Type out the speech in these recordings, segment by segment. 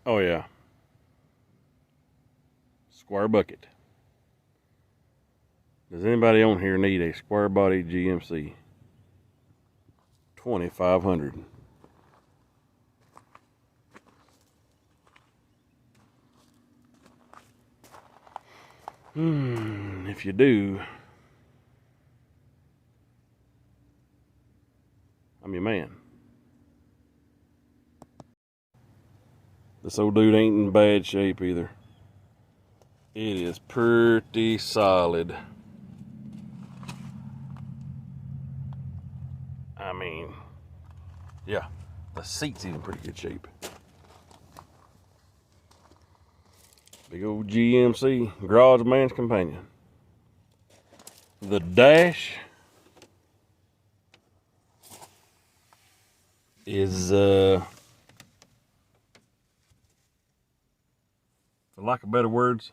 Oh yeah. Square bucket. Does anybody on here need a square body GMC? 2500. If you do, I'm your man. This old dude ain't in bad shape either. It is pretty solid. I mean, yeah, the seat's in pretty good shape. Big old GMC, Garage Man's Companion. The dash is, for lack of better words,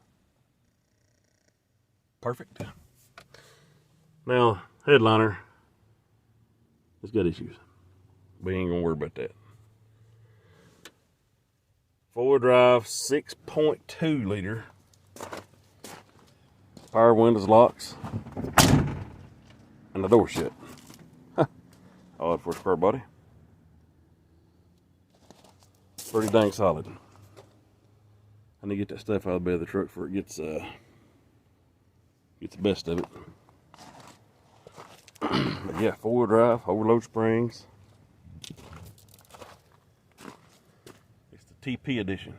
perfect. Now, headliner, it's got issues. We ain't gonna worry about that. 4-wheel drive, 6.2 liter. Power windows, locks, and the door shut. Odd for a square body. Pretty dang solid. I need to get that stuff out of the bed of the truck before it gets the best of it. But yeah, 4-wheel drive, overload springs. It's the TP edition.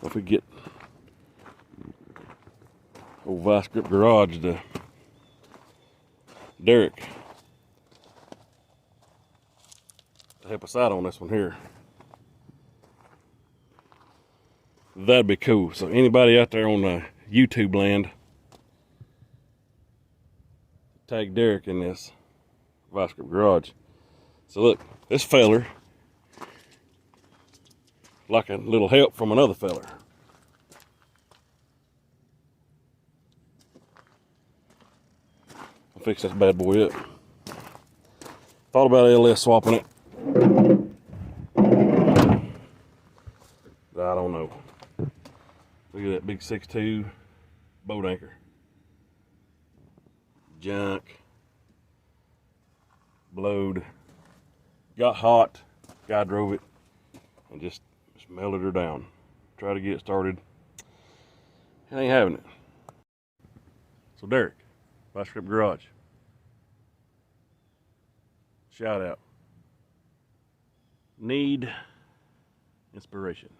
If we get old Vice Grip Garage to Derek to help us out on this one here, that'd be cool. So anybody out there on the YouTube land, tag Derek in this Vice Grip Garage. So look, this feller, like a little help from another feller. I'll fix this bad boy up. Thought about LS swapping it. I don't know. Look at that big 6.2 boat anchor. Junk. Blowed. Got hot. Guy drove it and just melted her down. Try to get it started. It ain't having it. So Derek, Vice Grip Garage. Shout out. Need inspiration.